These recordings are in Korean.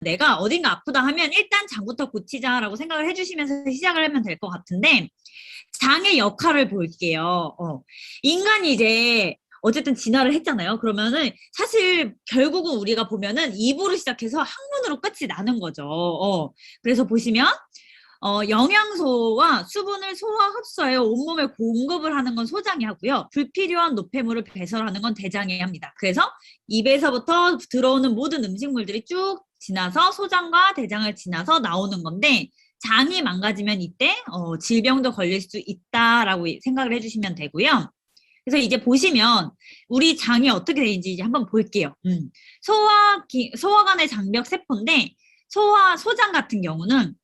내가 어딘가 아프다 하면 일단 장부터 고치자라고 생각을 해주시면서 시작을 하면 될 것 같은데 장의 역할을 볼게요. 인간이 이제 어쨌든 진화를 했잖아요. 그러면은 사실 결국은 우리가 보면은 입으로 시작해서 항문으로 끝이 나는 거죠. 그래서 보시면 영양소와 수분을 소화 흡수하여 온몸에 공급을 하는 건 소장이 하고요. 불필요한 노폐물을 배설하는 건 대장이 합니다. 그래서 입에서부터 들어오는 모든 음식물들이 쭉 지나서 소장과 대장을 지나서 나오는 건데 장이 망가지면 이때 질병도 걸릴 수 있다라고 생각을 해주시면 되고요. 그래서 이제 보시면 우리 장이 어떻게 되는지 이제 한번 볼게요. 소화관의 장벽 세포인데 소장 같은 경우는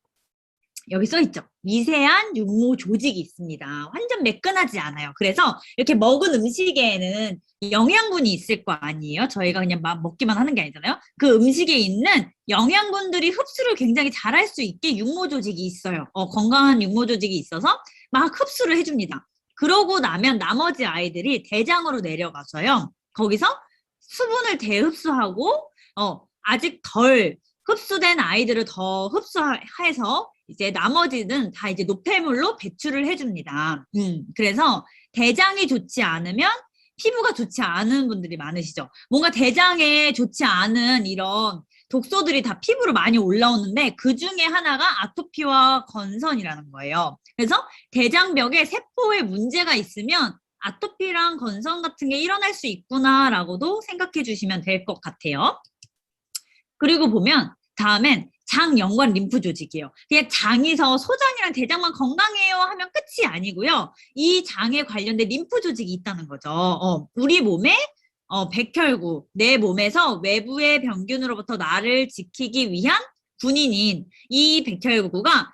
여기 써 있죠. 미세한 육모 조직이 있습니다. 완전 매끈하지 않아요. 그래서 이렇게 먹은 음식에는 영양분이 있을 거 아니에요. 저희가 그냥 막 먹기만 하는 게 아니잖아요. 그 음식에 있는 영양분들이 흡수를 굉장히 잘할 수 있게 육모 조직이 있어요. 건강한 육모 조직이 있어서 막 흡수를 해줍니다. 그러고 나면 나머지 아이들이 대장으로 내려가서요. 거기서 수분을 대흡수하고 아직 덜 흡수된 아이들을 더 흡수해서 이제 나머지는 다 이제 노폐물로 배출을 해줍니다. 그래서 대장이 좋지 않으면 피부가 좋지 않은 분들이 많으시죠. 뭔가 대장에 좋지 않은 이런 독소들이 다 피부로 많이 올라오는데 그 중에 하나가 아토피와 건선이라는 거예요. 그래서 대장벽에 세포에 문제가 있으면 아토피랑 건선 같은 게 일어날 수 있구나라고도 생각해 주시면 될 것 같아요. 그리고 보면 다음엔 장연관 림프 조직이에요. 그냥 장에서 소장이랑 대장만 건강해요 하면 끝이 아니고요. 이 장에 관련된 림프 조직이 있다는 거죠. 우리 몸에 백혈구, 내 몸에서 외부의 병균으로부터 나를 지키기 위한 군인인 이 백혈구가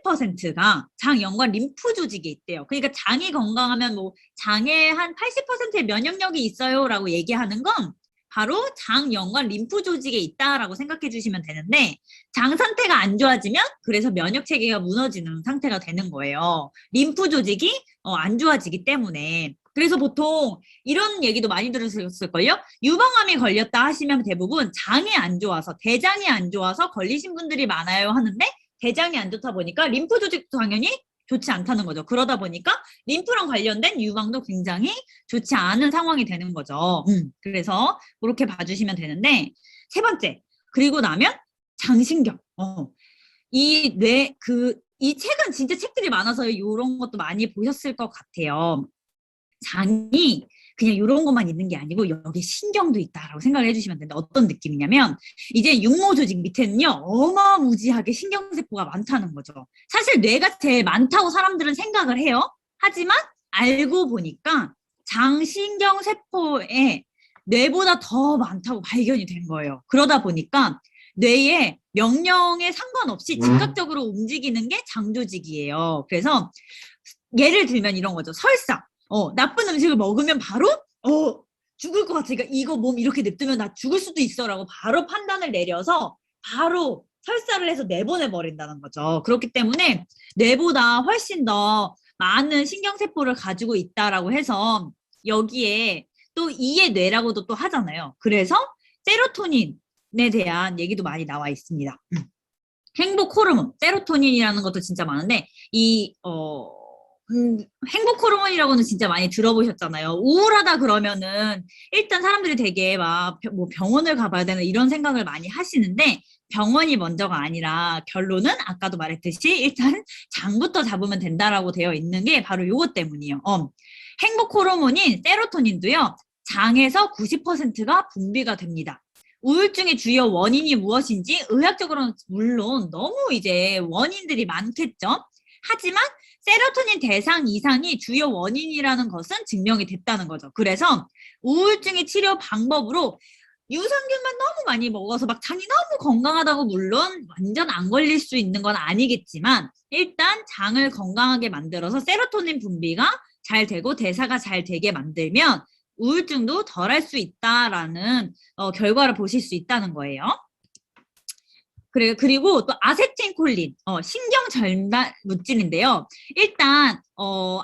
70%가 장연관 림프 조직에 있대요. 그러니까 장이 건강하면 뭐 장에 한 80%의 면역력이 있어요라고 얘기하는 건 바로 장연관 림프 조직에 있다라고 생각해 주시면 되는데 장 상태가 안 좋아지면 그래서 면역 체계가 무너지는 상태가 되는 거예요. 림프 조직이 안 좋아지기 때문에. 그래서 보통 이런 얘기도 많이 들으셨을걸요? 유방암이 걸렸다 하시면 대부분 장이 안 좋아서 대장이 안 좋아서 걸리신 분들이 많아요 하는데 대장이 안 좋다 보니까 림프 조직도 당연히 좋지 않다는 거죠. 그러다 보니까 림프랑 관련된 유방도 굉장히 좋지 않은 상황이 되는 거죠. 그래서 그렇게 봐주시면 되는데 세 번째, 그리고 나면 장신경. 이 책은 진짜 책들이 많아서 이런 것도 많이 보셨을 것 같아요. 장이 그냥 이런 것만 있는 게 아니고 여기 신경도 있다라고 생각을 해주시면 되는데 어떤 느낌이냐면 이제 육모 조직 밑에는요 어마무지하게 신경세포가 많다는 거죠. 사실 뇌가 제일 많다고 사람들은 생각을 해요. 하지만 알고 보니까 장신경세포에 뇌보다 더 많다고 발견이 된 거예요. 그러다 보니까 뇌의 명령에 상관없이 즉각적으로 움직이는 게 장조직이에요. 그래서 예를 들면 이런 거죠. 설사 나쁜 음식을 먹으면 바로 죽을 것 같으니까 이거 몸 이렇게 냅두면 나 죽을 수도 있어라고 바로 판단을 내려서 바로 설사를 해서 내보내 버린다는 거죠. 그렇기 때문에 뇌보다 훨씬 더 많은 신경세포를 가지고 있다라고 해서 여기에 또 이의 뇌라고도 또 하잖아요. 그래서 세로토닌에 대한 얘기도 많이 나와 있습니다. 행복 호르몬, 세로토닌이라는 것도 진짜 많은데 행복 호르몬이라고는 진짜 많이 들어보셨잖아요. 우울하다 그러면은 일단 사람들이 되게 막 뭐 병원을 가봐야 되는 이런 생각을 많이 하시는데 병원이 먼저가 아니라 결론은 아까도 말했듯이 일단 장부터 잡으면 된다라고 되어 있는 게 바로 요것 때문이에요. 행복 호르몬인 세로토닌도요. 장에서 90%가 분비가 됩니다. 우울증의 주요 원인이 무엇인지 의학적으로는 물론 너무 이제 원인들이 많겠죠. 하지만 세로토닌 대상 이상이 주요 원인이라는 것은 증명이 됐다는 거죠. 그래서 우울증의 치료 방법으로 유산균만 너무 많이 먹어서 막 장이 너무 건강하다고 물론 완전 안 걸릴 수 있는 건 아니겠지만 일단 장을 건강하게 만들어서 세로토닌 분비가 잘 되고 대사가 잘 되게 만들면 우울증도 덜 할 수 있다라는 결과를 보실 수 있다는 거예요. 그리고 또 아세틸콜린, 신경 절단 물질인데요. 일단,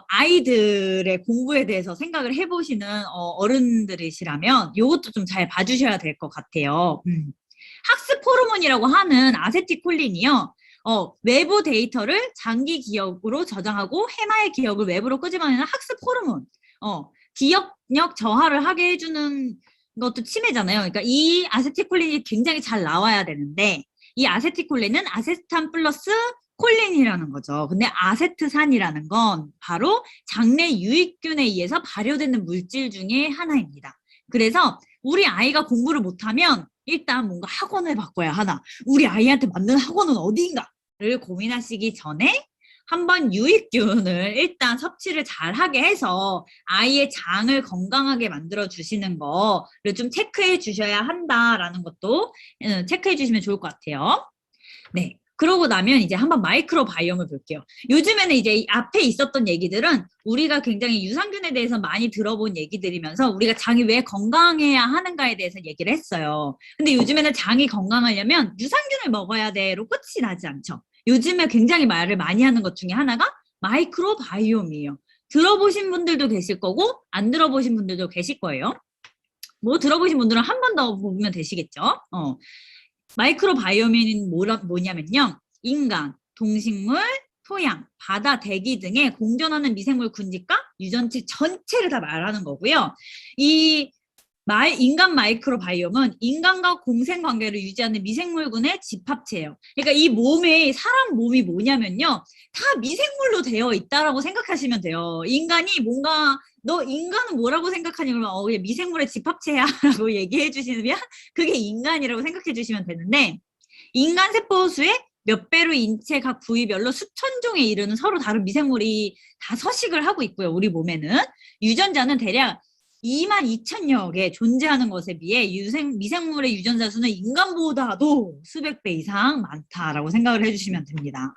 아이들의 공부에 대해서 생각을 해보시는 어른들이시라면 이것도 좀 잘 봐주셔야 될 것 같아요. 학습 호르몬이라고 하는 아세틸콜린이요. 외부 데이터를 장기 기억으로 저장하고 해마의 기억을 외부로 끄집어내는 학습 호르몬. 기억력 저하를 하게 해주는 것도 치매잖아요. 그러니까 이 아세틸콜린이 굉장히 잘 나와야 되는데 이 아세틸콜린은 아세트탄 플러스 콜린이라는 거죠. 근데 아세트산이라는 건 바로 장내 유익균에 의해서 발효되는 물질 중에 하나입니다. 그래서 우리 아이가 공부를 못하면 일단 뭔가 학원을 바꿔야 하나, 우리 아이한테 맞는 학원은 어디인가를 고민하시기 전에 한번 유익균을 일단 섭취를 잘 하게 해서 아이의 장을 건강하게 만들어 주시는 거를 좀 체크해 주셔야 한다라는 것도 체크해 주시면 좋을 것 같아요. 네. 그러고 나면 이제 한번 마이크로바이옴을 볼게요. 요즘에는 이제 앞에 있었던 얘기들은 우리가 굉장히 유산균에 대해서 많이 들어본 얘기들이면서 우리가 장이 왜 건강해야 하는가에 대해서 얘기를 했어요. 근데 요즘에는 장이 건강하려면 유산균을 먹어야 돼로 끝이 나지 않죠. 요즘에 굉장히 말을 많이 하는 것 중에 하나가 마이크로바이옴이에요. 들어보신 분들도 계실 거고 안 들어보신 분들도 계실 거예요. 뭐 들어보신 분들은 한 번 더 보면 되시겠죠. 마이크로바이옴이 뭐냐면요. 인간, 동식물, 토양, 바다, 대기 등에 공존하는 미생물 군집과 유전체 전체를 다 말하는 거고요. 이 인간 마이크로바이옴은 인간과 공생관계를 유지하는 미생물군의 집합체예요. 그러니까 이 몸에 사람 몸이 뭐냐면요. 다 미생물로 되어 있다라고 생각하시면 돼요. 인간이 뭔가 너 인간은 뭐라고 생각하니? 그러면 미생물의 집합체야 라고 얘기해 주시면 그게 인간이라고 생각해 주시면 되는데 인간 세포수의 몇 배로 인체 각 부위별로 수천 종에 이르는 서로 다른 미생물이 다 서식을 하고 있고요. 우리 몸에는. 유전자는 대략 22,000여 개 존재하는 것에 비해 미생물의 유전자 수는 인간보다도 수백 배 이상 많다라고 생각을 해주시면 됩니다.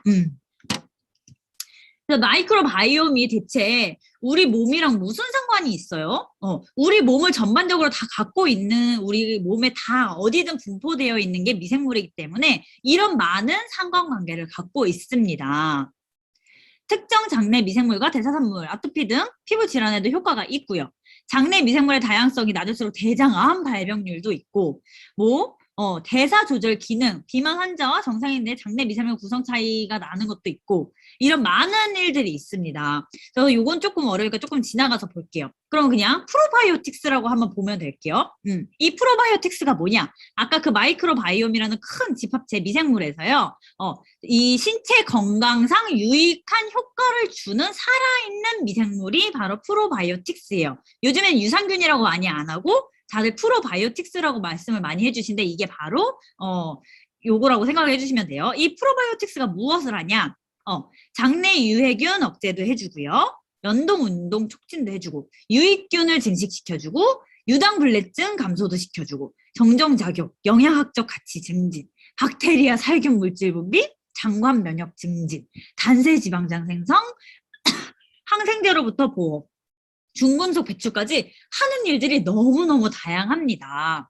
그래서 마이크로바이옴이 대체 우리 몸이랑 무슨 상관이 있어요? 우리 몸을 전반적으로 다 갖고 있는 우리 몸에 다 어디든 분포되어 있는 게 미생물이기 때문에 이런 많은 상관관계를 갖고 있습니다. 특정 장내 미생물과 대사산물, 아토피 등 피부 질환에도 효과가 있고요. 장내 미생물의 다양성이 낮을수록 대장암 발병률도 있고 대사 조절 기능, 비만 환자와 정상인의 장내 미생물 구성 차이가 나는 것도 있고 이런 많은 일들이 있습니다. 그래서 이건 조금 어려우니까 조금 지나가서 볼게요. 그럼 그냥 프로바이오틱스라고 한번 보면 될게요. 이 프로바이오틱스가 뭐냐? 아까 그 마이크로바이옴이라는 큰 집합체 미생물에서요. 이 신체 건강상 유익한 효과를 주는 살아있는 미생물이 바로 프로바이오틱스예요. 요즘엔 유산균이라고 많이 안 하고 다들 프로바이오틱스라고 말씀을 많이 해주시는데 이게 바로 요거라고 생각을 해주시면 돼요. 이 프로바이오틱스가 무엇을 하냐? 장내 유해균 억제도 해주고요. 연동 운동 촉진도 해주고 유익균을 증식시켜주고 유당불내증 감소도 시켜주고 정정작용, 영양학적 가치 증진, 박테리아 살균 물질 분비, 장관 면역 증진, 단세지방장 생성, 항생제로부터 보호, 중금속 배출까지 하는 일들이 너무너무 다양합니다.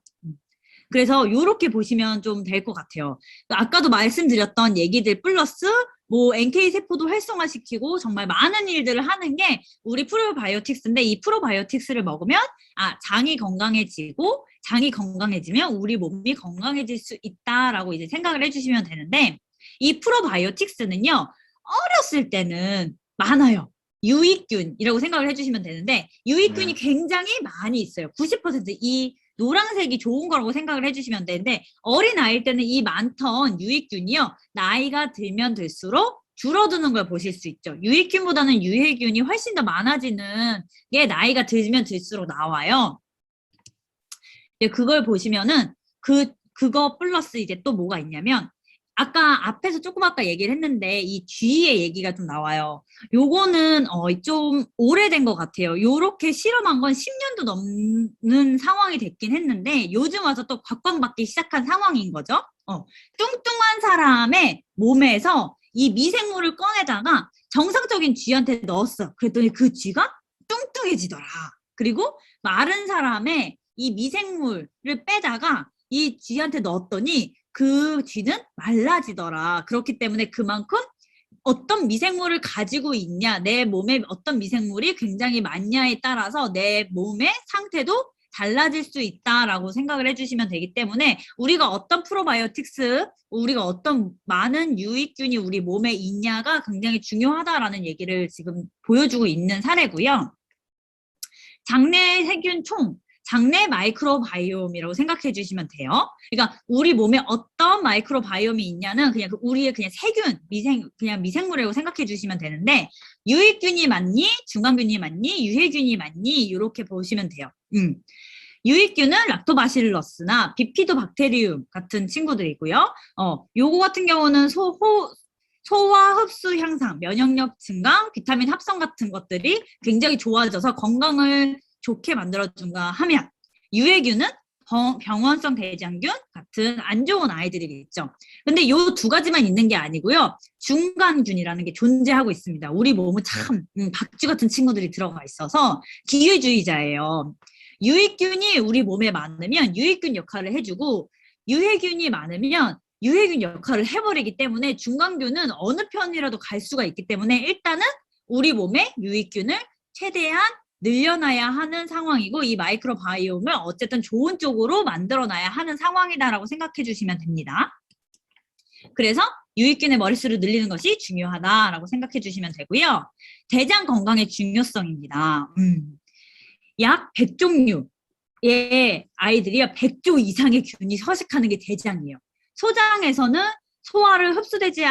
그래서 이렇게 보시면 좀 될 것 같아요. 아까도 말씀드렸던 얘기들 플러스 NK세포도 활성화시키고 정말 많은 일들을 하는 게 우리 프로바이오틱스인데 이 프로바이오틱스를 먹으면 장이 건강해지고 장이 건강해지면 우리 몸이 건강해질 수 있다라고 이제 생각을 해주시면 되는데 이 프로바이오틱스는요. 어렸을 때는 많아요. 유익균이라고 생각을 해주시면 되는데 유익균이 굉장히 많이 있어요. 90%이 노란색이 좋은 거라고 생각을 해주시면 되는데 어린아이일 때는 이 많던 유익균이요. 나이가 들면 들수록 줄어드는 걸 보실 수 있죠. 유익균보다는 유해균이 훨씬 더 많아지는 게 나이가 들면 들수록 나와요. 그걸 보시면은 그거 플러스 이제 또 뭐가 있냐면 아까 앞에서 조금 아까 얘기를 했는데 이 G의 얘기가 좀 나와요. 요거는 좀 오래된 것 같아요. 요렇게 실험한 건 10년도 넘는 상황이 됐긴 했는데 요즘 와서 또 각광받기 시작한 상황인 거죠. 뚱뚱한 사람의 몸에서 이 미생물을 꺼내다가 정상적인 쥐한테 넣었어. 그랬더니 그 쥐가 뚱뚱해지더라. 그리고 마른 사람의 이 미생물을 빼다가 이 쥐한테 넣었더니 그 쥐는 말라지더라. 그렇기 때문에 그만큼 어떤 미생물을 가지고 있냐, 내 몸에 어떤 미생물이 굉장히 많냐에 따라서 내 몸의 상태도 달라질 수 있다라고 생각을 해주시면 되기 때문에 우리가 어떤 프로바이오틱스, 우리가 어떤 많은 유익균이 우리 몸에 있냐가 굉장히 중요하다라는 얘기를 지금 보여주고 있는 사례고요. 장내 세균 총, 장내 마이크로바이옴이라고 생각해 주시면 돼요. 그러니까 우리 몸에 어떤 마이크로바이옴이 있냐는 그냥 우리의 그냥 세균, 그냥 미생물이라고 생각해 주시면 되는데 유익균이 많니, 중간균이 많니, 유해균이 많니 이렇게 보시면 돼요. 유익균은 락토바실러스나 비피도박테리움 같은 친구들이고요. 요거 같은 경우는 소화 흡수 향상, 면역력 증강, 비타민 합성 같은 것들이 굉장히 좋아져서 건강을 좋게 만들어준가 하면 유해균은 병원성 대장균 같은 안 좋은 아이들이겠죠. 근데 요 두 가지만 있는 게 아니고요. 중간균이라는 게 존재하고 있습니다. 우리 몸은 참 박쥐 같은 친구들이 들어가 있어서 기회주의자예요. 유익균이 우리 몸에 많으면 유익균 역할을 해주고 유해균이 많으면 유해균 역할을 해버리기 때문에 중간균은 어느 편이라도 갈 수가 있기 때문에 일단은 우리 몸에 유익균을 최대한 늘려놔야 하는 상황이고 이 마이크로바이옴을 어쨌든 좋은 쪽으로 만들어놔야 하는 상황이다라고 생각해 주시면 됩니다. 그래서 유익균의 머릿수를 늘리는 것이 중요하다라고 생각해 주시면 되고요. 대장 건강의 중요성입니다. 약 100종류의 아이들이 100조 이상의 균이 서식하는 게 대장이에요. 소장에서는 소화를 흡수되지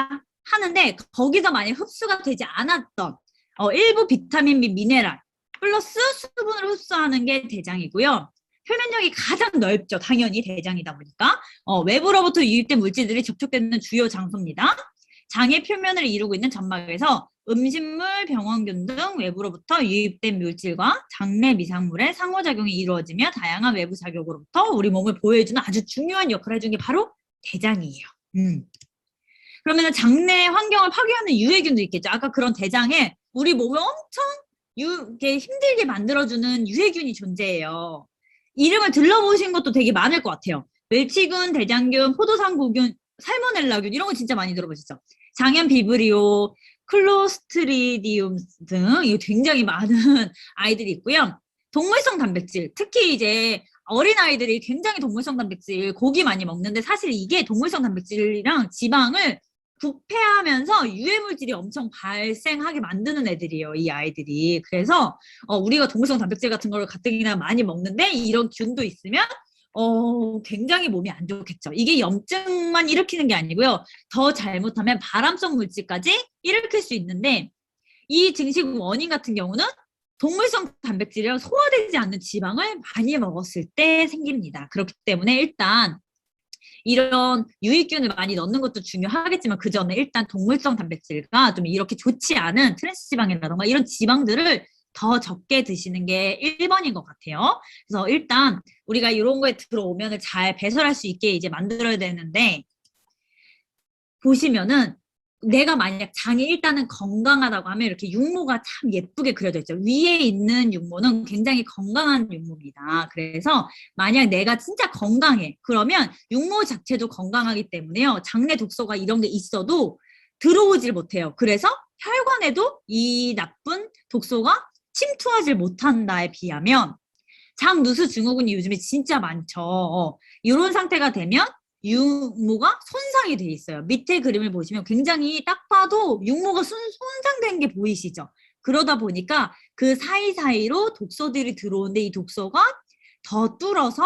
하는데 거기서 만약 흡수가 되지 않았던 일부 비타민 및 미네랄 플러스 수분을 흡수하는 게 대장이고요. 표면력이 가장 넓죠. 당연히 대장이다 보니까. 외부로부터 유입된 물질들이 접촉되는 주요 장소입니다. 장의 표면을 이루고 있는 점막에서 음식물, 병원균 등 외부로부터 유입된 물질과 장내 미생물의 상호작용이 이루어지며 다양한 외부 자극으로부터 우리 몸을 보호해주는 아주 중요한 역할을 해주는 게 바로 대장이에요. 그러면 장내 환경을 파괴하는 유해균도 있겠죠. 아까 그런 대장에 우리 몸을 엄청 이렇게 힘들게 만들어주는 유해균이 존재해요. 이름을 들러보신 것도 되게 많을 것 같아요. 멸치균, 대장균, 포도상구균, 살모넬라균 이런 거 진짜 많이 들어보셨죠? 장염 비브리오, 클로스트리디움 등 이거 굉장히 많은 아이들이 있고요. 동물성 단백질, 특히 이제 어린아이들이 굉장히 동물성 단백질 고기 많이 먹는데 사실 이게 동물성 단백질이랑 지방을 부패하면서 유해물질이 엄청 발생하게 만드는 애들이에요. 이 아이들이. 그래서 우리가 동물성 단백질 같은 걸 가뜩이나 많이 먹는데 이런 균도 있으면 굉장히 몸이 안 좋겠죠. 이게 염증만 일으키는 게 아니고요. 더 잘못하면 발암성 물질까지 일으킬 수 있는데 이 증식 원인 같은 경우는 동물성 단백질이랑 소화되지 않는 지방을 많이 먹었을 때 생깁니다. 그렇기 때문에 일단 이런 유익균을 많이 넣는 것도 중요하겠지만 그 전에 일단 동물성 단백질과 좀 이렇게 좋지 않은 트랜스 지방이라던가 이런 지방들을 더 적게 드시는 게 1번인 것 같아요. 그래서 일단 우리가 이런 거에 들어오면 잘 배설할 수 있게 이제 만들어야 되는데 보시면은 내가 만약 장이 일단은 건강하다고 하면 이렇게 육모가 참 예쁘게 그려져 있죠. 위에 있는 육모는 굉장히 건강한 육모입니다. 그래서 만약 내가 진짜 건강해. 그러면 육모 자체도 건강하기 때문에요. 장내 독소가 이런 게 있어도 들어오질 못해요. 그래서 혈관에도 이 나쁜 독소가 침투하지 못한다에 비하면 장누수 증후군이 요즘에 진짜 많죠. 이런 상태가 되면 육모가 손상이 돼 있어요. 밑에 그림을 보시면 굉장히 딱 봐도 육모가 손상된 게 보이시죠? 그러다 보니까 그 사이사이로 독소들이 들어오는데 이 독소가 더 뚫어서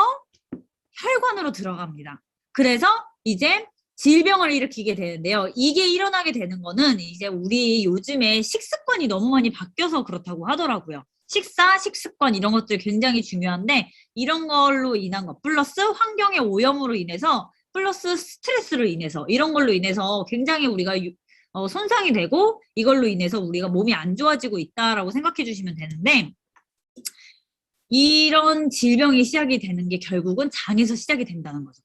혈관으로 들어갑니다. 그래서 이제 질병을 일으키게 되는데요. 이게 일어나게 되는 거는 이제 우리 요즘에 식습관이 너무 많이 바뀌어서 그렇다고 하더라고요. 식습관 이런 것들 굉장히 중요한데 이런 걸로 인한 것 플러스 환경의 오염으로 인해서 플러스 스트레스로 인해서 이런 걸로 인해서 굉장히 우리가 손상이 되고 이걸로 인해서 우리가 몸이 안 좋아지고 있다라고 생각해 주시면 되는데 이런 질병이 시작이 되는 게 결국은 장에서 시작이 된다는 거죠.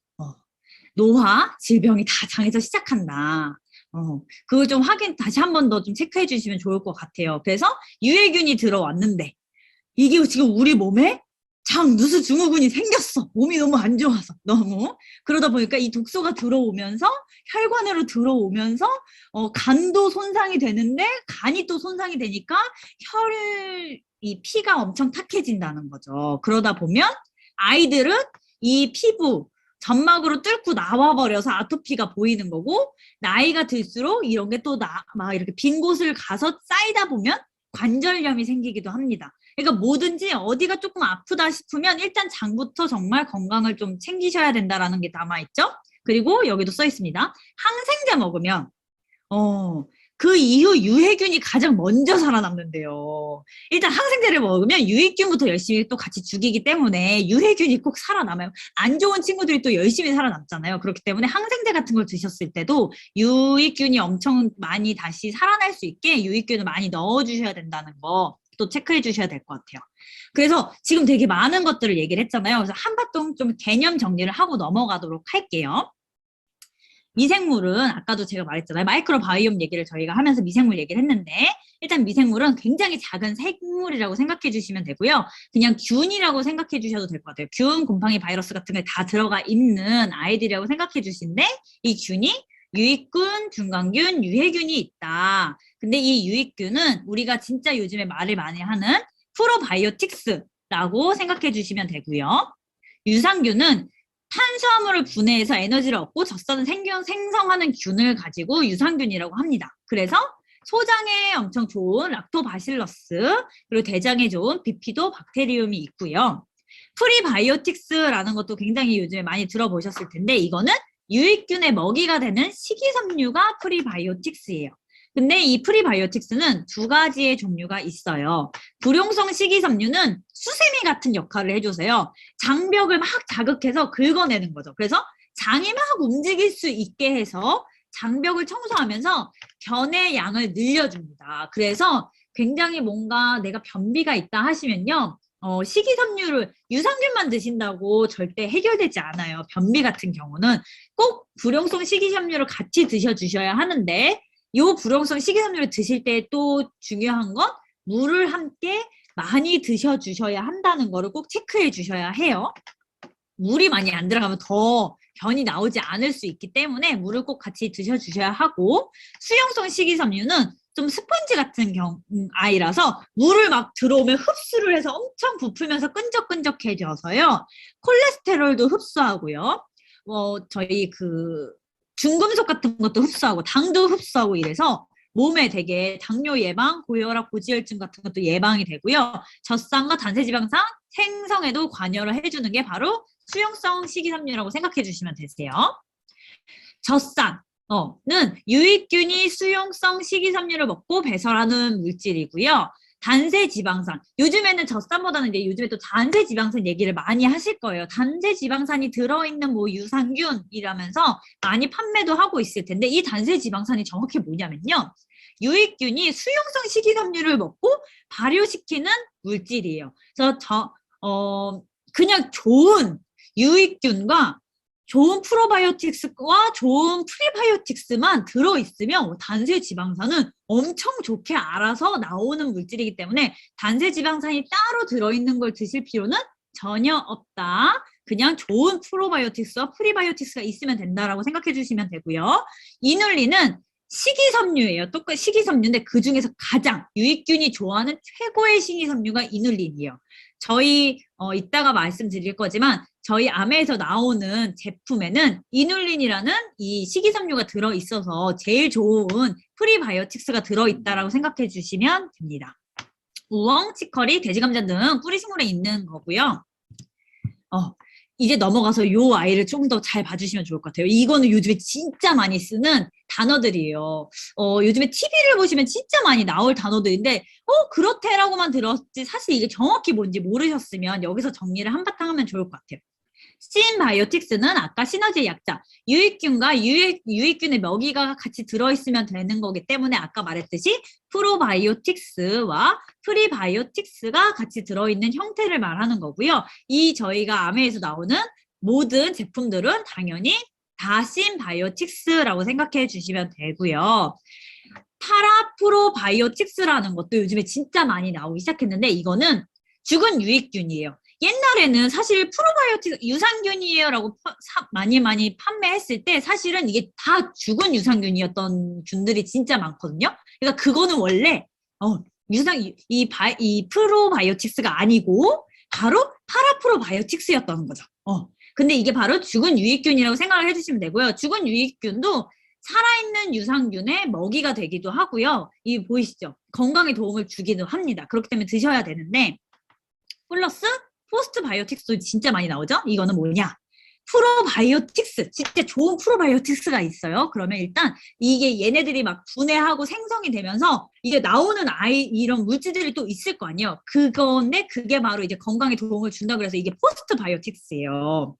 노화, 질병이 다 장에서 시작한다. 그걸 좀 다시 한 번 더 좀 체크해 주시면 좋을 것 같아요. 그래서 유해균이 들어왔는데 이게 지금 우리 몸에 장누수 증후군이 생겼어. 몸이 너무 안 좋아서 너무 그러다 보니까 이 독소가 들어오면서 혈관으로 들어오면서 간도 손상이 되는데 간이 또 손상이 되니까 이 피가 엄청 탁해진다는 거죠. 그러다 보면 아이들은 이 피부 점막으로 뚫고 나와버려서 아토피가 보이는 거고, 나이가 들수록 이런 게 또 막 이렇게 빈 곳을 가서 쌓이다 보면 관절염이 생기기도 합니다. 그러니까 뭐든지 어디가 조금 아프다 싶으면 일단 장부터 정말 건강을 좀 챙기셔야 된다라는 게 남아있죠. 그리고 여기도 써 있습니다. 항생제 먹으면 그 이후 유해균이 가장 먼저 살아남는데요. 일단 항생제를 먹으면 유익균부터 열심히 또 같이 죽이기 때문에 유해균이 꼭 살아남아요. 안 좋은 친구들이 또 열심히 살아남잖아요. 그렇기 때문에 항생제 같은 걸 드셨을 때도 유익균이 엄청 많이 다시 살아날 수 있게 유익균을 많이 넣어주셔야 된다는 거 또 체크해 주셔야 될 것 같아요. 그래서 지금 되게 많은 것들을 얘기를 했잖아요. 그래서 한바탕 좀 개념 정리를 하고 넘어가도록 할게요. 미생물은 아까도 제가 말했잖아요. 마이크로바이옴 얘기를 저희가 하면서 미생물 얘기를 했는데, 일단 미생물은 굉장히 작은 생물이라고 생각해 주시면 되고요. 그냥 균이라고 생각해 주셔도 될 것 같아요. 균, 곰팡이, 바이러스 같은 게 다 들어가 있는 아이들이라고 생각해 주시는데, 이 균이 유익균, 중간균, 유해균이 있다. 근데 이 유익균은 우리가 진짜 요즘에 말을 많이 하는 프로바이오틱스라고 생각해 주시면 되고요. 유산균은 탄수화물을 분해해서 에너지를 얻고 젖산을 생성하는 균을 가지고 유산균이라고 합니다. 그래서 소장에 엄청 좋은 락토바실러스, 그리고 대장에 좋은 비피도 박테리움이 있고요. 프리바이오틱스라는 것도 굉장히 요즘에 많이 들어보셨을 텐데, 이거는 유익균의 먹이가 되는 식이섬유가 프리바이오틱스예요. 근데 이 프리바이오틱스는 두 가지의 종류가 있어요. 불용성 식이섬유는 수세미 같은 역할을 해줘서요. 장벽을 막 자극해서 긁어내는 거죠. 그래서 장이 막 움직일 수 있게 해서 장벽을 청소하면서 변의 양을 늘려줍니다. 그래서 굉장히 뭔가 내가 변비가 있다 하시면요. 식이섬유를 유산균만 드신다고 절대 해결되지 않아요. 변비 같은 경우는 꼭 불용성 식이섬유를 같이 드셔주셔야 하는데, 요 불용성 식이섬유를 드실 때 또 중요한 건 물을 함께 많이 드셔주셔야 한다는 거를 꼭 체크해 주셔야 해요. 물이 많이 안 들어가면 더 변이 나오지 않을 수 있기 때문에 물을 꼭 같이 드셔주셔야 하고, 수용성 식이섬유는 좀 스펀지 같은 아이라서 물을 막 들어오면 흡수를 해서 엄청 부풀면서 끈적끈적해져서요. 콜레스테롤도 흡수하고요. 저희 중금속 같은 것도 흡수하고 당도 흡수하고 이래서 몸에 되게 당뇨 예방, 고혈압, 고지혈증 같은 것도 예방이 되고요. 젖산과 단세지방산 생성에도 관여를 해주는 게 바로 수용성 식이섬유라고 생각해 주시면 되세요. 젖산은 유익균이 수용성 식이섬유를 먹고 배설하는 물질이고요. 단세지방산, 요즘에는 젖산보다는 이제 요즘에 또 단세지방산 얘기를 많이 하실 거예요. 단세지방산이 들어있는 뭐 유산균이라면서 많이 판매도 하고 있을 텐데, 이 단세지방산이 정확히 뭐냐면요, 유익균이 수용성 식이섬유를 먹고 발효시키는 물질이에요. 그래서 그냥 좋은 유익균과 좋은 프로바이오틱스와 좋은 프리바이오틱스만 들어있으면 단세지방산은 엄청 좋게 알아서 나오는 물질이기 때문에 단세지방산이 따로 들어있는 걸 드실 필요는 전혀 없다. 그냥 좋은 프로바이오틱스와 프리바이오틱스가 있으면 된다라고 생각해 주시면 되고요. 이눌린은 식이섬유예요. 똑같이 식이섬유인데 그 중에서 가장 유익균이 좋아하는 최고의 식이섬유가 이눌린이에요. 저희 이따가 말씀드릴 거지만 저희 아메에서 나오는 제품에는 이눌린이라는 이 식이섬유가 들어있어서 제일 좋은 프리바이오틱스가 들어있다라고 생각해 주시면 됩니다. 우엉, 치커리, 돼지감자 등 뿌리식물에 있는 거고요. 이제 넘어가서 요 아이를 좀 더 잘 봐주시면 좋을 것 같아요. 이거는 요즘에 진짜 많이 쓰는 단어들이에요. 요즘에 TV를 보시면 진짜 많이 나올 단어들인데, 그렇대라고만 들었지 사실 이게 정확히 뭔지 모르셨으면 여기서 정리를 한바탕 하면 좋을 것 같아요. 신바이오틱스는 아까 시너지의 약자, 유익균과 유익균의 먹이가 같이 들어있으면 되는 거기 때문에 아까 말했듯이 프로바이오틱스와 프리바이오틱스가 같이 들어있는 형태를 말하는 거고요. 이 저희가 아메에서 나오는 모든 제품들은 당연히 다 신바이오틱스라고 생각해 주시면 되고요. 파라프로바이오틱스라는 것도 요즘에 진짜 많이 나오기 시작했는데, 이거는 죽은 유익균이에요. 옛날에는 사실 프로바이오틱 유산균이에요라고 많이 판매했을 때 사실은 이게 다 죽은 유산균이었던 균들이 진짜 많거든요. 그러니까 그거는 원래 이 프로바이오틱스가 아니고 바로 파라프로바이오틱스였다는 거죠. 근데 이게 바로 죽은 유익균이라고 생각을 해주시면 되고요. 죽은 유익균도 살아있는 유산균의 먹이가 되기도 하고요. 이 보이시죠? 건강에 도움을 주기도 합니다. 그렇기 때문에 드셔야 되는데 플러스 포스트바이오틱스도 진짜 많이 나오죠? 이거는 뭐냐? 프로바이오틱스, 진짜 좋은 프로바이오틱스가 있어요. 그러면 일단 이게 얘네들이 막 분해하고 생성이 되면서 이게 나오는 이런 물질들이 또 있을 거 아니에요. 그건데 그게 바로 이제 건강에 도움을 준다 그래서 이게 포스트바이오틱스예요.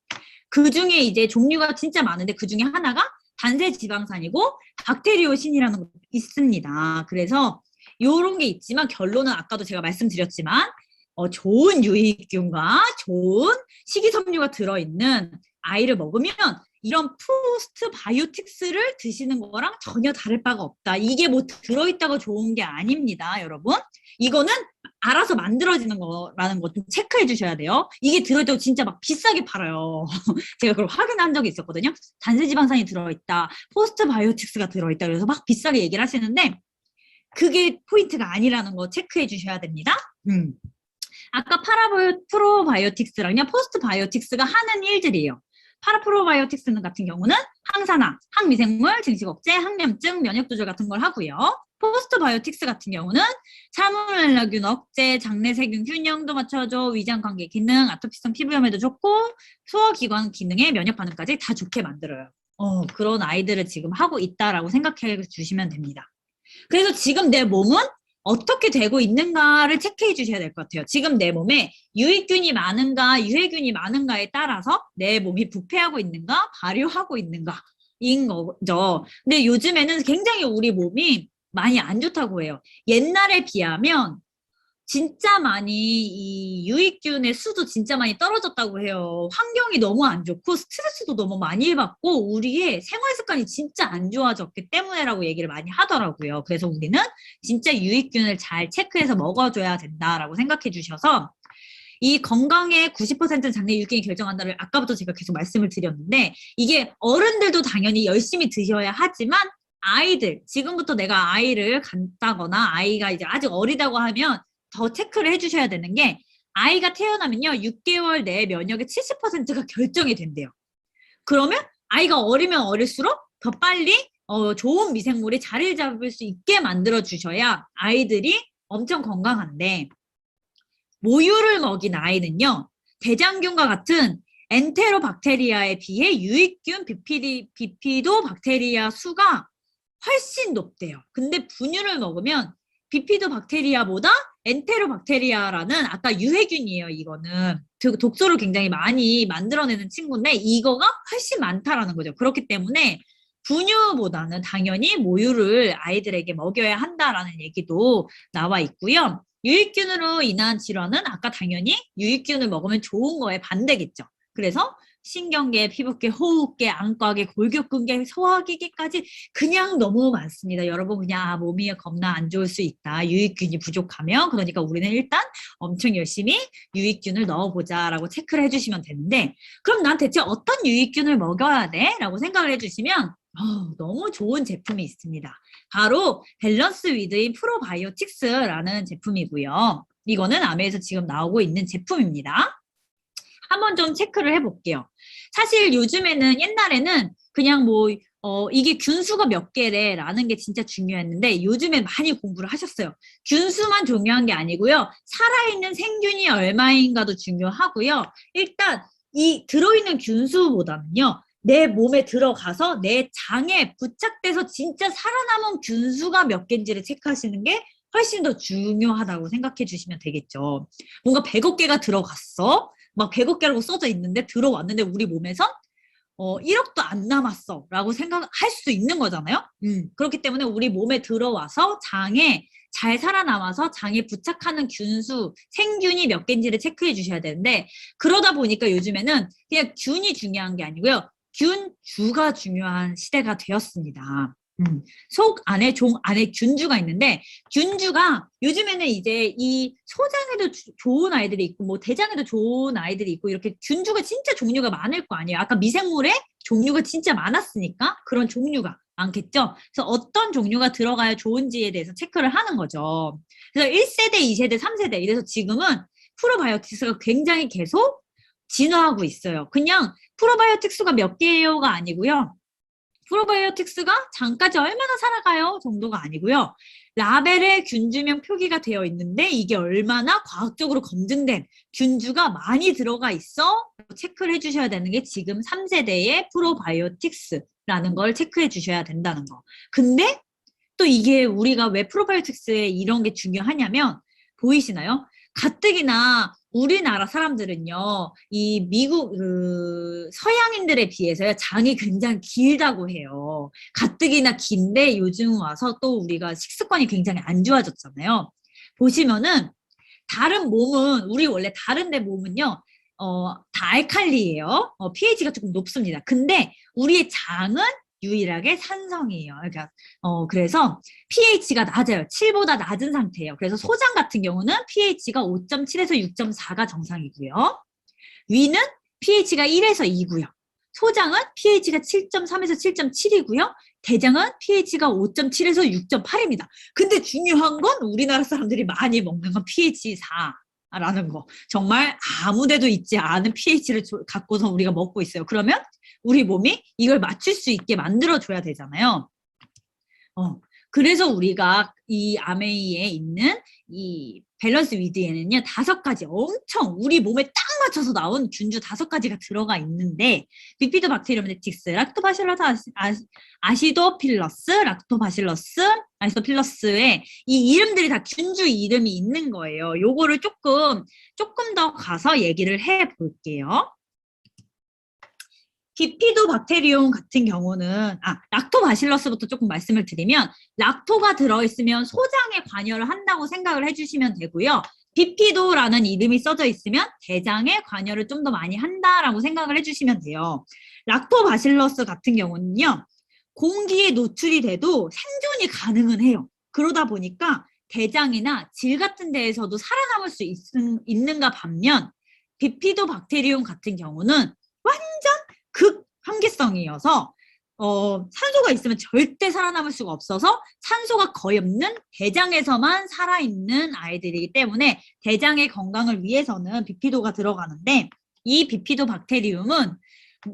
그 중에 이제 종류가 진짜 많은데 그 중에 하나가 단세 지방산이고 박테리오신이라는 것도 있습니다. 그래서 요런 게 있지만 결론은 아까도 제가 말씀드렸지만 좋은 유익균과 좋은 식이섬유가 들어있는 아이를 먹으면 이런 포스트바이오틱스를 드시는 거랑 전혀 다를 바가 없다. 이게 뭐 들어있다고 좋은 게 아닙니다, 여러분. 이거는 알아서 만들어지는 거라는 거 좀 체크해 주셔야 돼요. 이게 들어있다고 진짜 막 비싸게 팔아요. 제가 그걸 확인한 적이 있었거든요. 단세지방산이 들어있다, 포스트바이오틱스가 들어있다 그래서 막 비싸게 얘기를 하시는데 그게 포인트가 아니라는 거 체크해 주셔야 됩니다. 아까 프로바이오틱스랑요, 포스트바이오틱스가 하는 일들이에요. 파라프로바이오틱스 같은 경우는 항산화, 항미생물, 증식억제, 항염증, 면역조절 같은 걸 하고요. 포스트바이오틱스 같은 경우는 살모넬라균 억제, 장내세균 균형도 맞춰줘, 위장관계 기능, 아토피성 피부염에도 좋고 소화기관 기능에 면역 반응까지 다 좋게 만들어요. 그런 아이들을 지금 하고 있다라고 생각해 주시면 됩니다. 그래서 지금 내 몸은 어떻게 되고 있는가를 체크해 주셔야 될 것 같아요. 지금 내 몸에 유익균이 많은가, 유해균이 많은가에 따라서 내 몸이 부패하고 있는가, 발효하고 있는가인 거죠. 근데 요즘에는 굉장히 우리 몸이 많이 안 좋다고 해요. 옛날에 비하면 진짜 많이 이 유익균의 수도 진짜 많이 떨어졌다고 해요. 환경이 너무 안 좋고 스트레스도 너무 많이 받고 우리의 생활 습관이 진짜 안 좋아졌기 때문에라고 얘기를 많이 하더라고요. 그래서 우리는 진짜 유익균을 잘 체크해서 먹어줘야 된다라고 생각해 주셔서 이 건강의 90%는 장내 유익균이 결정한다를 아까부터 제가 계속 말씀을 드렸는데 이게 어른들도 당연히 열심히 드셔야 하지만 아이들, 지금부터 내가 아이를 갖다거나 아이가 이제 아직 어리다고 하면 더 체크를 해주셔야 되는 게 아이가 태어나면요 6개월 내에 면역의 70%가 결정이 된대요. 그러면 아이가 어리면 어릴수록 더 빨리 좋은 미생물이 자리를 잡을 수 있게 만들어 주셔야 아이들이 엄청 건강한데 모유를 먹인 아이는요 대장균과 같은 엔테로박테리아에 비해 유익균 비피도 박테리아 수가 훨씬 높대요. 근데 분유를 먹으면 비피도 박테리아보다 엔테로박테리아라는 아까 유해균이에요. 이거는 독소를 굉장히 많이 만들어내는 친구인데 이거가 훨씬 많다라는 거죠. 그렇기 때문에 분유보다는 당연히 모유를 아이들에게 먹여야 한다라는 얘기도 나와 있고요. 유익균으로 인한 질환은 아까 당연히 유익균을 먹으면 좋은 거에 반대겠죠. 그래서 신경계, 피부계, 호흡계, 안과계, 골격근계, 소화기계까지 그냥 너무 많습니다. 여러분 그냥 몸이 겁나 안 좋을 수 있다. 유익균이 부족하면 그러니까 우리는 일단 엄청 열심히 유익균을 넣어보자라고 체크를 해주시면 되는데 그럼 난 대체 어떤 유익균을 먹여야 돼? 라고 생각을 해주시면 너무 좋은 제품이 있습니다. 바로 밸런스 위드인 프로바이오틱스라는 제품이고요. 이거는 아메에서 지금 나오고 있는 제품입니다. 한번 좀 체크를 해볼게요. 사실 요즘에는 옛날에는 그냥 뭐 이게 균수가 몇 개래 라는 게 진짜 중요했는데 요즘에 많이 공부를 하셨어요. 균수만 중요한 게 아니고요. 살아있는 생균이 얼마인가도 중요하고요. 일단 이 들어있는 균수보다는요. 내 몸에 들어가서 내 장에 부착돼서 진짜 살아남은 균수가 몇 개인지를 체크하시는 게 훨씬 더 중요하다고 생각해 주시면 되겠죠. 뭔가 100억 개가 들어갔어. 막 100억 개라고 써져 있는데 들어왔는데 우리 몸에서 1억도 안 남았어 라고 생각할 수 있는 거잖아요. 그렇기 때문에 우리 몸에 들어와서 장에 잘 살아남아서 장에 부착하는 균수, 생균이 몇 개인지를 체크해 주셔야 되는데 그러다 보니까 요즘에는 그냥 균이 중요한 게 아니고요. 균주가 중요한 시대가 되었습니다. 속 안에 종 안에 균주가 있는데 균주가 요즘에는 이제 이 소장에도 좋은 아이들이 있고 뭐 대장에도 좋은 아이들이 있고 이렇게 균주가 진짜 종류가 많을 거 아니에요. 아까 미생물의 종류가 진짜 많았으니까 그런 종류가 많겠죠. 그래서 어떤 종류가 들어가야 좋은지에 대해서 체크를 하는 거죠. 그래서 1세대, 2세대, 3세대 이래서 지금은 프로바이오틱스가 굉장히 계속 진화하고 있어요. 그냥 프로바이오틱스가 몇 개요가 아니고요. 프로바이오틱스가 장까지 얼마나 살아가요 정도가 아니고요. 라벨에 균주명 표기가 되어 있는데 이게 얼마나 과학적으로 검증된 균주가 많이 들어가 있어 체크를 해주셔야 되는 게 지금 3세대의 프로바이오틱스라는 걸 체크해 주셔야 된다는 거. 근데 또 이게 우리가 왜 프로바이오틱스에 이런 게 중요하냐면 보이시나요? 가뜩이나 우리나라 사람들은요, 이 미국, 서양인들에 비해서요, 장이 굉장히 길다고 해요. 가뜩이나 긴데 요즘 와서 또 우리가 식습관이 굉장히 안 좋아졌잖아요. 보시면은, 다른 몸은, 우리 원래 다른 데 몸은요, 다 알칼리예요. pH가 조금 높습니다. 근데 우리의 장은 유일하게 산성이에요. 그러니까 그래서 pH가 낮아요. 7보다 낮은 상태예요. 그래서 소장 같은 경우는 pH가 5.7에서 6.4가 정상이고요. 위는 pH가 1에서 2고요. 소장은 pH가 7.3에서 7.7이고요. 대장은 pH가 5.7에서 6.8입니다. 근데 중요한 건 우리나라 사람들이 많이 먹는 건 pH 4라는 거. 정말 아무데도 있지 않은 pH를 갖고서 우리가 먹고 있어요. 그러면 우리 몸이 이걸 맞출 수 있게 만들어줘야 되잖아요. 그래서 우리가 이 아메이에 있는 이 밸런스 위드에는요 5가지 엄청 우리 몸에 딱 맞춰서 나온 균주 5가지가 들어가 있는데 비피도박테리움네틱스, 락토바실러스, 아시도필러스, 락토바실러스, 아시도필러스의 이 이름들이 다 균주 이름이 있는 거예요. 요거를 조금 더 가서 얘기를 해볼게요. 비피도박테리움 같은 경우는 락토바실러스부터 조금 말씀을 드리면 락토가 들어있으면 소장에 관여를 한다고 생각을 해주시면 되고요. 비피도라는 이름이 써져 있으면 대장에 관여를 좀 더 많이 한다라고 생각을 해주시면 돼요. 락토바실러스 같은 경우는요. 공기에 노출이 돼도 생존이 가능은 해요. 그러다 보니까 대장이나 질 같은 데에서도 살아남을 수 있는가 반면 비피도박테리움 같은 경우는 완전 극한계성이어서 산소가 있으면 절대 살아남을 수가 없어서 산소가 거의 없는 대장에서만 살아있는 아이들이기 때문에 대장의 건강을 위해서는 비피도가 들어가는데 이 비피도박테리움은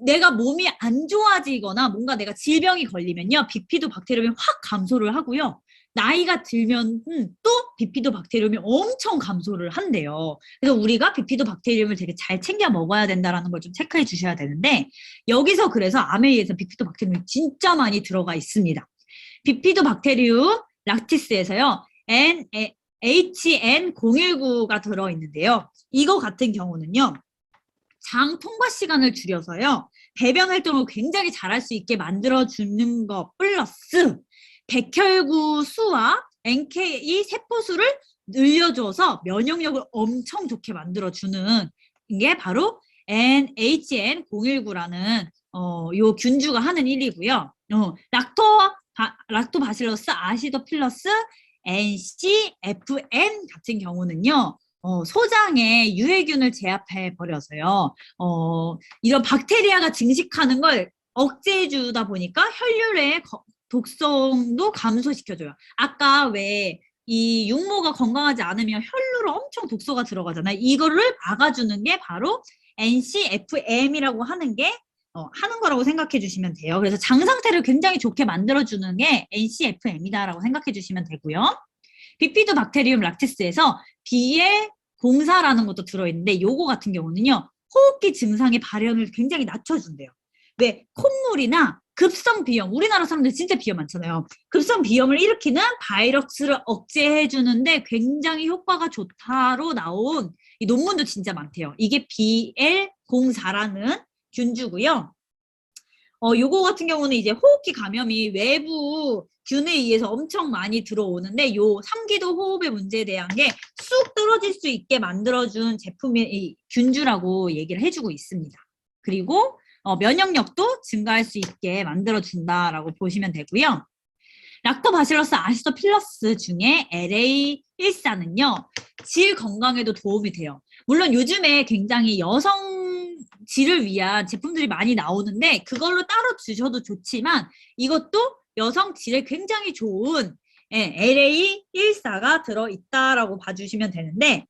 내가 몸이 안 좋아지거나 뭔가 내가 질병이 걸리면요 비피도박테리움이 확 감소를 하고요. 나이가 들면 또 비피도박테리움이 엄청 감소를 한대요. 그래서 우리가 비피도박테리움을 되게 잘 챙겨 먹어야 된다는 걸 좀 체크해 주셔야 되는데 여기서 그래서 아메이에서 비피도박테리움이 진짜 많이 들어가 있습니다. 비피도박테리움 락티스에서요. HN019가 들어있는데요. 이거 같은 경우는요. 장 통과 시간을 줄여서요. 배변 활동을 굉장히 잘할 수 있게 만들어주는 것 플러스 백혈구 수와 NK 세포 수를 늘려줘서 면역력을 엄청 좋게 만들어주는 게 바로 NHN019라는 요 균주가 하는 일이고요. 락토바실러스 아시도필러스 NCFN 같은 경우는요. 소장에 유해균을 제압해 버려서요. 이런 박테리아가 증식하는 걸 억제해 주다 보니까 혈류의 독성도 감소시켜줘요. 아까 왜 이 육모가 건강하지 않으면 혈류로 엄청 독소가 들어가잖아요. 이거를 막아주는 게 바로 NCFM이라고 하는 게 하는 거라고 생각해 주시면 돼요. 그래서 장 상태를 굉장히 좋게 만들어주는 게 NCFM이다라고 생각해 주시면 되고요. 비피도박테리움 락티스에서 BL04라는 것도 들어있는데 요거 같은 경우는요. 호흡기 증상의 발현을 굉장히 낮춰준대요. 왜? 콧물이나 급성 비염, 우리나라 사람들 진짜 비염 많잖아요. 급성 비염을 일으키는 바이러스를 억제해 주는데 굉장히 효과가 좋다로 나온 이 논문도 진짜 많대요. 이게 BL04라는 균주고요. 요거 같은 경우는 이제 호흡기 감염이 외부 균에 의해서 엄청 많이 들어오는데 요 3기도 호흡의 문제에 대한 게 쑥 떨어질 수 있게 만들어준 제품이 균주라고 얘기를 해주고 있습니다. 그리고 면역력도 증가할 수 있게 만들어준다라고 보시면 되고요. 락토바실러스 아시도필러스 중에 LA14는요. 질 건강에도 도움이 돼요. 물론 요즘에 굉장히 여성 질을 위한 제품들이 많이 나오는데 그걸로 따로 드셔도 좋지만 이것도 여성 질에 굉장히 좋은 LA14가 들어있다라고 봐주시면 되는데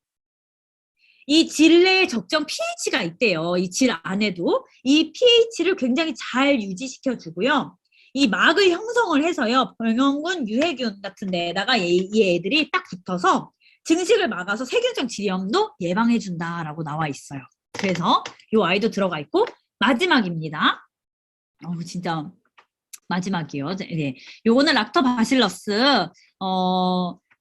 이 질 내에 적정 pH가 있대요. 이 질 안에도. 이 pH를 굉장히 잘 유지시켜 주고요. 이 막을 형성을 해서요. 병원군 유해균 같은 데에다가 이 애들이 딱 붙어서 증식을 막아서 세균성 질염도 예방해 준다라고 나와 있어요. 그래서 이 아이도 들어가 있고 마지막입니다. 진짜 마지막이요. 네. 요거는 락토바실러스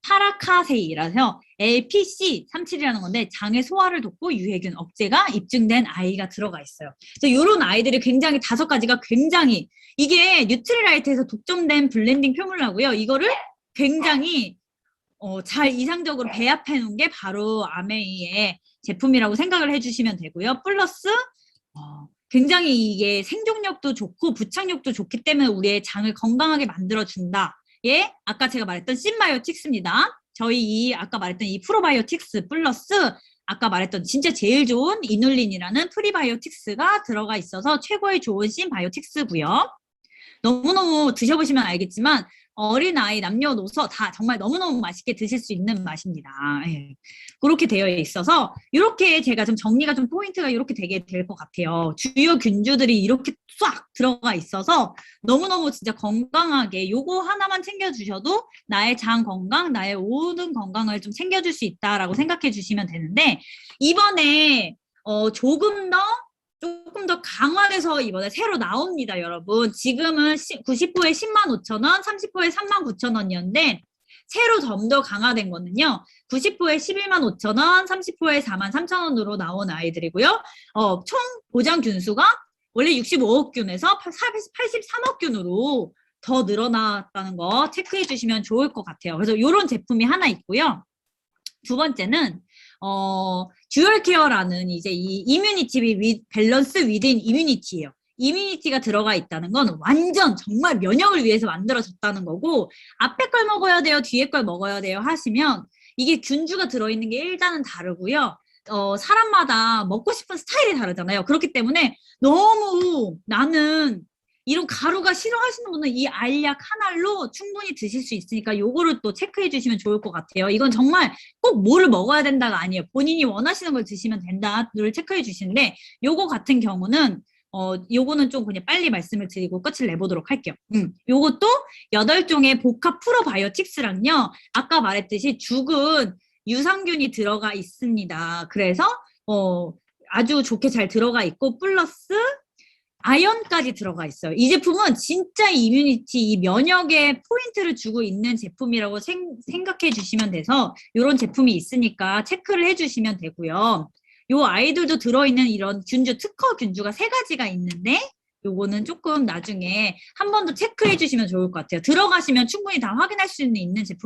파라카세이라서 LPC37이라는 건데 장의 소화를 돕고 유해균 억제가 입증된 아이가 들어가 있어요. 그래서 이런 아이들이 굉장히 5가지가 굉장히 이게 뉴트리라이트에서 독점된 블렌딩 표물라고요. 이거를 굉장히 잘 이상적으로 배합해 놓은 게 바로 아메이의 제품이라고 생각을 해주시면 되고요. 플러스 굉장히 이게 생존력도 좋고 부착력도 좋기 때문에 우리의 장을 건강하게 만들어준다. 예, 아까 제가 말했던 신바이오틱스입니다. 저희 이 아까 말했던 이 프로바이오틱스 플러스 아까 말했던 진짜 제일 좋은 이눌린이라는 프리바이오틱스가 들어가 있어서 최고의 좋은 신바이오틱스고요. 너무너무 드셔보시면 알겠지만 어린아이, 남녀노소 다 정말 너무너무 맛있게 드실 수 있는 맛입니다. 예. 그렇게 되어 있어서 이렇게 제가 좀 정리가 좀 포인트가 이렇게 되게 될 것 같아요. 주요 균주들이 이렇게 싹 들어가 있어서 너무너무 진짜 건강하게 요거 하나만 챙겨주셔도 나의 장 건강, 나의 모든 건강을 좀 챙겨줄 수 있다라고 생각해 주시면 되는데 이번에 조금 더 강화돼서 이번에 새로 나옵니다, 여러분. 지금은 90호에 105,000원, 30호에 39,000원이었는데 새로 좀 더 강화된 거는요. 90호에 115,000원, 30호에 43,000원으로 나온 아이들이고요. 총 보장 균수가 원래 65억 균에서 83억 균으로 더 늘어났다는 거 체크해 주시면 좋을 것 같아요. 그래서 이런 제품이 하나 있고요. 두 번째는 듀얼 케어라는 이제 이 이뮤니티 밸런스 위드인 이뮤니티예요. 이뮤니티가 들어가 있다는 건 완전 정말 면역을 위해서 만들어졌다는 거고 앞에 걸 먹어야 돼요, 뒤에 걸 먹어야 돼요 하시면 이게 균주가 들어있는 게 일단은 다르고요. 사람마다 먹고 싶은 스타일이 다르잖아요. 그렇기 때문에 너무 나는 이런 가루가 싫어하시는 분은 이 알약 한 알로 충분히 드실 수 있으니까 요거를 또 체크해 주시면 좋을 것 같아요. 이건 정말 꼭 뭐를 먹어야 된다가 아니에요. 본인이 원하시는 걸 드시면 된다를 체크해 주시는데 요거 같은 경우는 요거는 좀 그냥 빨리 말씀을 드리고 끝을 내보도록 할게요. 요것도 8종의 복합 프로바이오틱스랑요. 아까 말했듯이 죽은 유산균이 들어가 있습니다. 그래서 아주 좋게 잘 들어가 있고 플러스 아연까지 들어가 있어요. 이 제품은 진짜 이뮤니티, 이 면역에 포인트를 주고 있는 제품이라고 생각해 주시면 돼서 이런 제품이 있으니까 체크를 해주시면 되고요. 요 아이들도 들어있는 이런 균주, 특허 균주가 3가지가 있는데 요거는 조금 나중에 한 번 더 체크해 주시면 좋을 것 같아요. 들어가시면 충분히 다 확인할 수 있는 제품